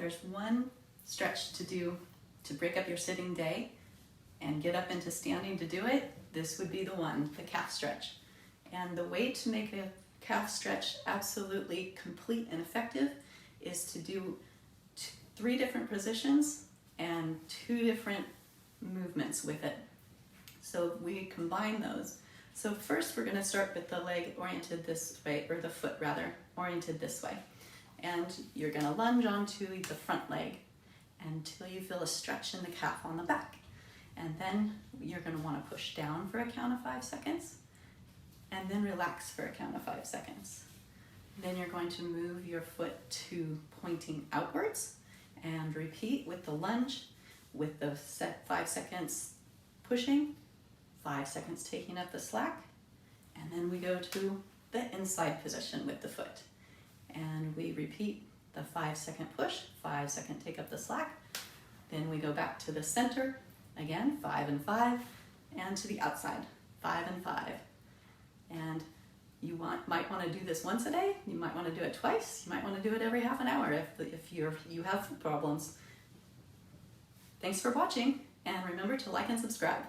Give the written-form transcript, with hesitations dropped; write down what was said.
there's one stretch to do to break up your sitting day and get up into standing to do it, this would be the one, the calf stretch. And the way to make a calf stretch absolutely complete and effective is to do 3 different positions and 2 different movements with it. So we combine those. So first we're going to start with the leg oriented this way, or the foot rather, oriented this way. And you're going to lunge onto the front leg until you feel a stretch in the calf on the back. And then you're going to want to push down for a count of 5 seconds, and then relax for a count of 5 seconds. Then you're going to move your foot to pointing outwards and repeat with the lunge, with the 5 seconds pushing, 5 seconds taking up the slack, and then we go to the inside position with the foot. And we repeat the 5-second push, 5-second take up the slack. Then we go back to the center, again, 5 and 5, and to the outside, 5 and 5. And you might want to do this once a day, you might want to do it twice, you might want to do it every half an hour if you have foot problems. Thanks for watching, and remember to like and subscribe.